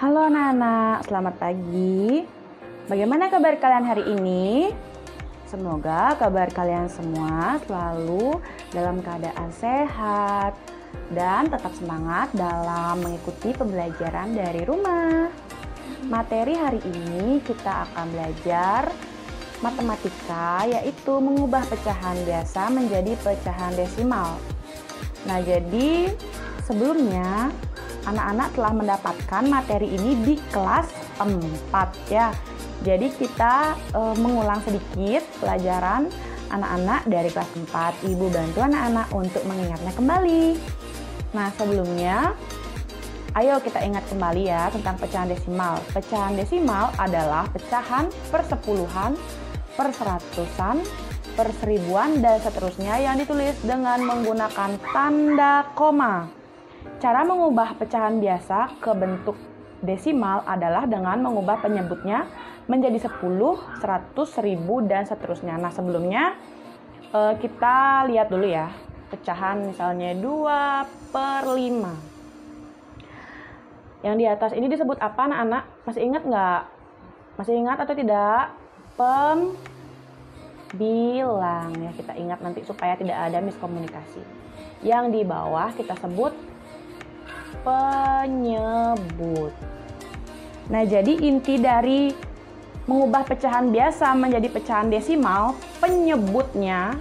Halo anak-anak, selamat pagi. Bagaimana kabar kalian hari ini? Semoga kabar kalian semua selalu dalam keadaan sehat dan tetap semangat dalam mengikuti pembelajaran dari rumah. Materi hari ini kita akan belajar matematika, yaitu mengubah pecahan biasa menjadi pecahan desimal. Nah, jadi sebelumnya anak-anak telah mendapatkan materi ini di kelas 4 ya. Jadi kita mengulang sedikit pelajaran anak-anak dari kelas 4. Ibu bantu anak-anak untuk mengingatnya kembali. Nah, sebelumnya ayo kita ingat kembali ya tentang pecahan desimal. Pecahan desimal adalah pecahan persepuluhan, perseratusan, perseribuan, dan seterusnya yang ditulis dengan menggunakan tanda koma. Cara mengubah pecahan biasa ke bentuk desimal adalah dengan mengubah penyebutnya menjadi 10, 100, 1000, dan seterusnya. Nah, sebelumnya kita lihat dulu ya pecahan misalnya 2/5. Yang di atas ini disebut apa anak-anak? Masih ingat nggak? Masih ingat atau tidak? Pembilang ya, kita ingat nanti supaya tidak ada miskomunikasi. Yang di bawah kita sebut penyebut. Nah, jadi inti dari mengubah pecahan biasa menjadi pecahan desimal, penyebutnya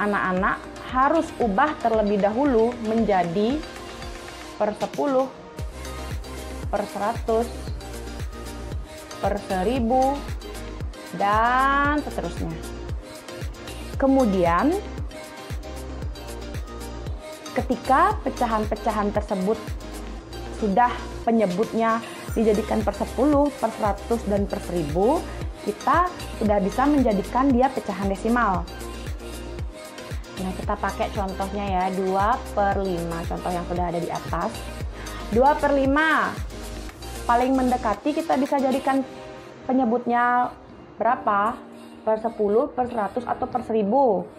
anak-anak harus ubah terlebih dahulu menjadi per 10, per 100, per 1000, dan seterusnya. Kemudian ketika pecahan-pecahan tersebut sudah penyebutnya dijadikan per 10, per 100, dan per 1000, kita sudah bisa menjadikan dia pecahan desimal. Nah, kita pakai contohnya ya, 2/5, contoh yang sudah ada di atas. 2/5 paling mendekati kita bisa jadikan penyebutnya berapa? Per 10, per 100, atau per 1000?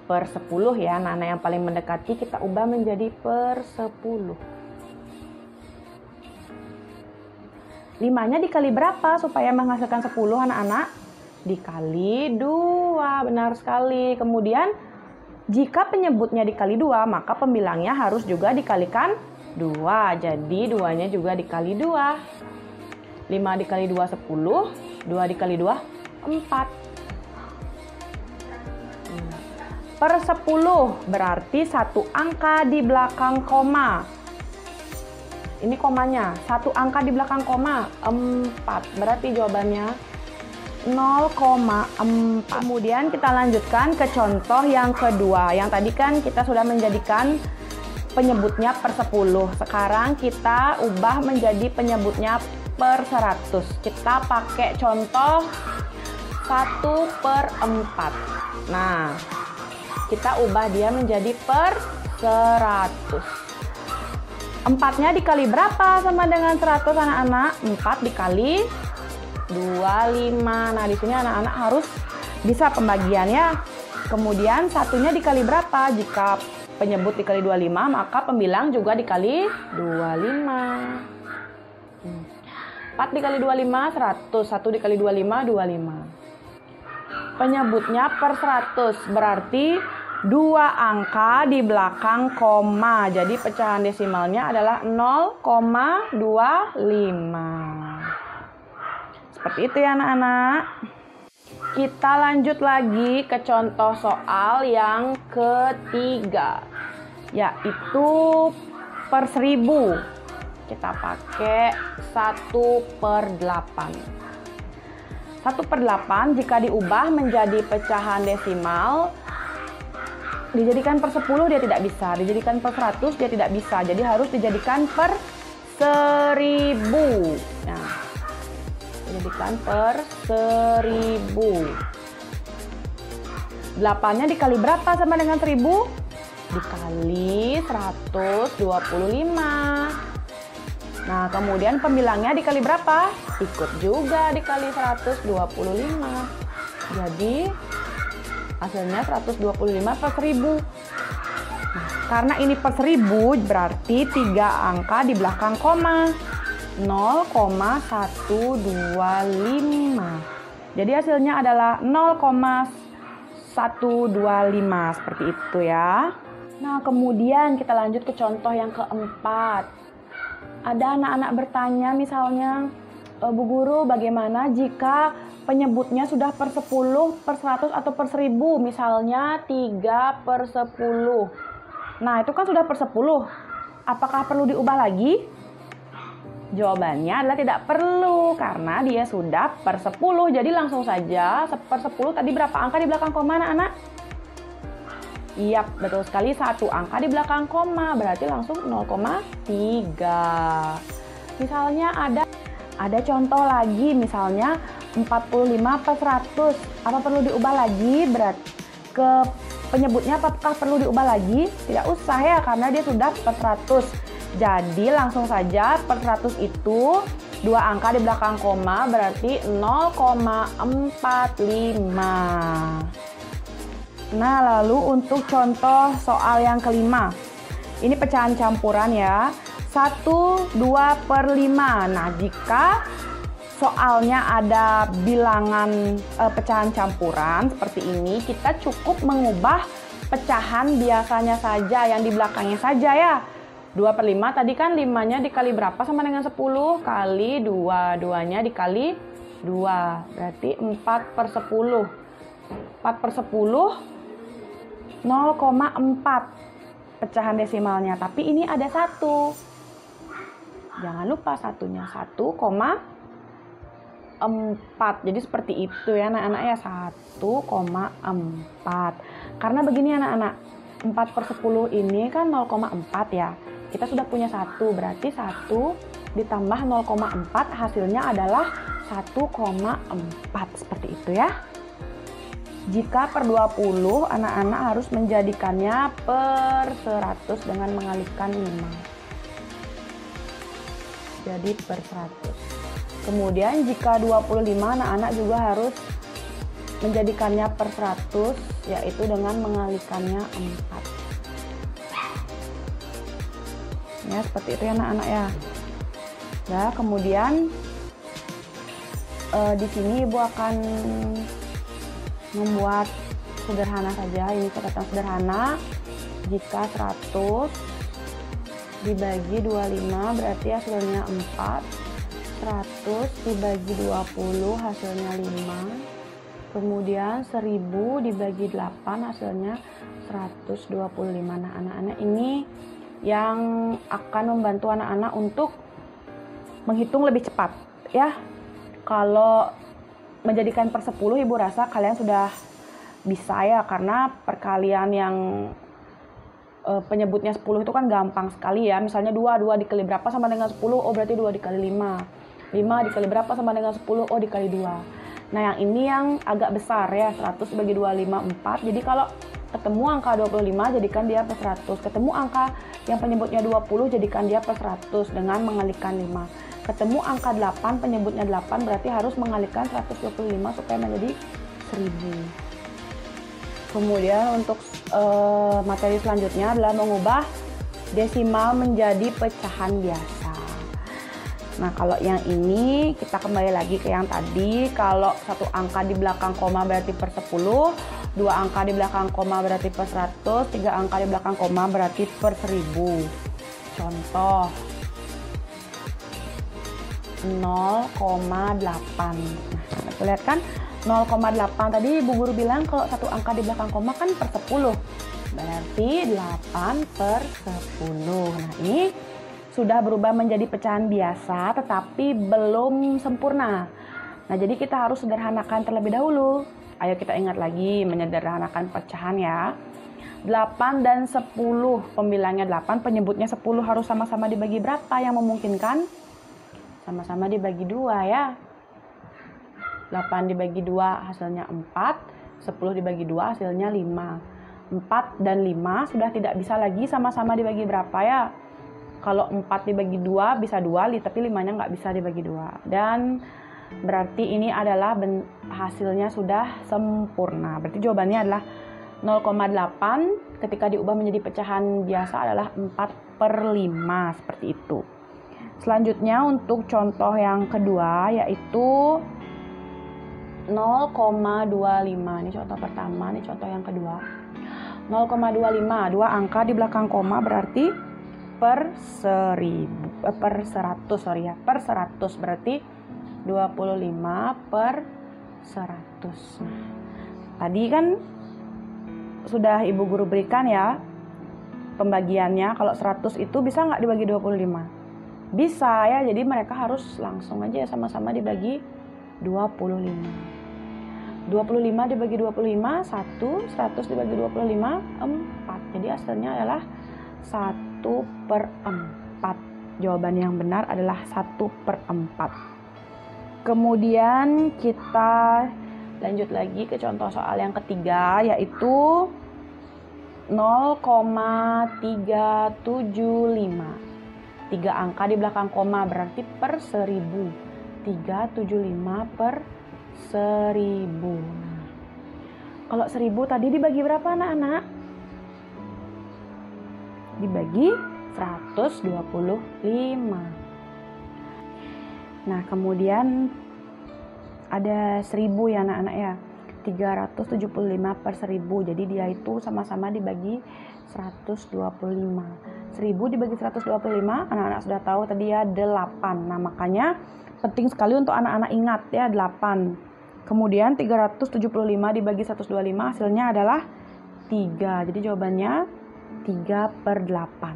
Per 10 ya, anak-anak yang paling mendekati kita ubah menjadi per 10. 5-nya dikali berapa supaya menghasilkan 10 anak-anak? Dikali 2, benar sekali. Kemudian jika penyebutnya dikali 2, maka pembilangnya harus juga dikalikan 2. Jadi 2-nya juga dikali 2. 5 dikali 2, 10. 2 dikali 2, 4. Per 10 berarti satu angka di belakang koma. Ini komanya, satu angka di belakang koma, 4. Berarti jawabannya 0,4. Kemudian kita lanjutkan ke contoh yang kedua. Yang tadi kan kita sudah menjadikan penyebutnya per 10. Sekarang kita ubah menjadi penyebutnya per 100. Kita pakai contoh 1/4. Nah, kita ubah dia menjadi per 100. 4-nya dikali berapa sama dengan 100 anak-anak? 4 dikali 25. Nah, di sini anak-anak harus bisa pembagiannya. Kemudian satunya dikali berapa? Jika penyebut dikali 25, maka pembilang juga dikali 25. 4 dikali 25, 100. 1 dikali 25, 25. Penyebutnya per 100, berarti 2 angka di belakang koma. Jadi pecahan desimalnya adalah 0,25. Seperti itu ya anak-anak. Kita lanjut lagi ke contoh soal yang ketiga, yaitu per 1000. Kita pakai 1/8. 1/8 jika diubah menjadi pecahan desimal, dijadikan per 10 dia tidak bisa, dijadikan per 100 dia tidak bisa, jadi harus dijadikan per 1000. Nah, dijadikan per 1000. 8-nya dikali berapa sama dengan 1000? Dikali 125. Nah, kemudian pembilangnya dikali berapa? Ikut juga dikali 125. Jadi hasilnya 125 per 1000. Nah, Karena ini per 1000 berarti 3 angka di belakang koma. 0,125. Jadi hasilnya adalah 0,125 seperti itu ya. Nah, kemudian kita lanjut ke contoh yang keempat. Ada anak-anak bertanya misalnya, Bu Guru, bagaimana jika penyebutnya sudah per 10, per 100 atau per 1000, misalnya 3 per 10. Nah, itu kan sudah per 10. Apakah perlu diubah lagi? Jawabannya adalah tidak perlu, karena dia sudah per 10. Jadi langsung saja per 10 tadi berapa angka di belakang koma, anak-anak? Iya, betul sekali, 1 angka di belakang koma, berarti langsung 0,3. Misalnya ada contoh lagi, misalnya 45 per 100. Apa perlu diubah lagi? Berarti ke penyebutnya apakah perlu diubah lagi? Tidak usah ya, karena dia sudah per 100. Jadi langsung saja per 100 itu 2 angka di belakang koma, berarti 0,45. Nah, lalu untuk contoh soal yang kelima. Ini pecahan campuran ya. 1, 2 per 5. Nah, jika soalnya ada bilangan pecahan campuran seperti ini, kita cukup mengubah pecahan biasanya saja, yang di belakangnya saja ya. 2 per 5 tadi kan 5-nya dikali berapa sama dengan 10? Kali 2. 2-nya dikali 2. Berarti 4 per 10. 4 per 10 0,4 pecahan desimalnya, tapi ini ada 1. Jangan lupa satunya 1,4. Jadi seperti itu ya anak-anak ya, 1,4. Karena begini anak-anak, 4 per 10 ini kan 0,4 ya. Kita sudah punya 1, berarti 1 ditambah 0,4 hasilnya adalah 1,4. Seperti itu ya. Jika per 20, anak-anak harus menjadikannya per 100 dengan mengalihkan 5. Jadi per 100. Kemudian jika 25, anak-anak juga harus menjadikannya per 100, yaitu dengan mengalihkannya 4. Ya, seperti itu ya anak-anak ya. Nah, kemudian di sini Ibu akan membuat sederhana saja. Ini catatan sederhana. Jika 100 dibagi 25 berarti hasilnya 4. 100 dibagi 20 hasilnya 5. Kemudian 1000 dibagi 8 hasilnya 125. Nah, anak-anak ini yang akan membantu anak-anak untuk menghitung lebih cepat ya. Kalau menjadikan per 10, Ibu rasa kalian sudah bisa ya, karena perkalian yang penyebutnya 10 itu kan gampang sekali ya. Misalnya 2 dikali berapa sama dengan 10, oh berarti 2 dikali 5. 5 dikali berapa sama dengan 10, oh dikali 2. Nah, yang ini yang agak besar ya, 100 bagi 2, 5, 4. Jadi kalau ketemu angka 25, jadikan dia per 100. Ketemu angka yang penyebutnya 20, jadikan dia per 100 dengan mengalihkan 5. Ketemu angka 8, penyebutnya 8, berarti harus mengalihkan 125 supaya menjadi 1000. Kemudian untuk materi selanjutnya adalah mengubah desimal menjadi pecahan biasa. Nah, kalau yang ini kita kembali lagi ke yang tadi. Kalau 1 angka di belakang koma berarti per 10, 2 angka di belakang koma berarti per 100, 3 angka di belakang koma berarti per 1000. Contoh 0,8. Nah, kita lihat kan 0,8 tadi Bu Guru bilang kalau 1 angka di belakang koma kan per 10. Berarti 8 per 10. Nah, ini sudah berubah menjadi pecahan biasa tetapi belum sempurna. Nah, jadi kita harus sederhanakan terlebih dahulu. Ayo kita ingat lagi menyederhanakan pecahan ya. 8 dan 10, pembilangnya 8, penyebutnya 10 harus sama-sama dibagi berapa yang memungkinkan? Sama-sama dibagi 2 ya. 8 dibagi 2 hasilnya 4, 10 dibagi 2 hasilnya 5. 4 dan 5 sudah tidak bisa lagi sama-sama dibagi berapa ya. Kalau 4 dibagi 2 bisa 2, tapi 5-nya nggak bisa dibagi 2. Dan berarti ini adalah hasilnya sudah sempurna. Berarti jawabannya adalah 0,8 ketika diubah menjadi pecahan biasa adalah 4/5 seperti itu. Selanjutnya untuk contoh yang kedua yaitu 0,25. Ini contoh pertama, ini contoh yang kedua. 0,25, dua angka di belakang koma berarti per 100 berarti 25/100. Nah, tadi kan sudah Ibu Guru berikan ya pembagiannya. Kalau 100 itu bisa nggak dibagi 25? Bisa ya, jadi mereka harus langsung aja sama-sama dibagi 25. 25 dibagi 25, 100 dibagi 25, 4. Jadi hasilnya adalah 1/4. Jawaban yang benar adalah 1/4. Kemudian kita lanjut lagi ke contoh soal yang ketiga yaitu 0,375. 3 angka di belakang koma berarti per 1000. 375/1000. Nah, kalau 1000 tadi dibagi berapa anak-anak? Dibagi 125. Nah, kemudian ada 1000 ya anak-anak ya. 375/1000. Jadi dia itu sama-sama dibagi 125. 1000 dibagi 125, anak-anak sudah tahu tadi ya 8. Nah, makanya penting sekali untuk anak-anak ingat ya 8. Kemudian 375 dibagi 125 hasilnya adalah 3. Jadi jawabannya 3/8.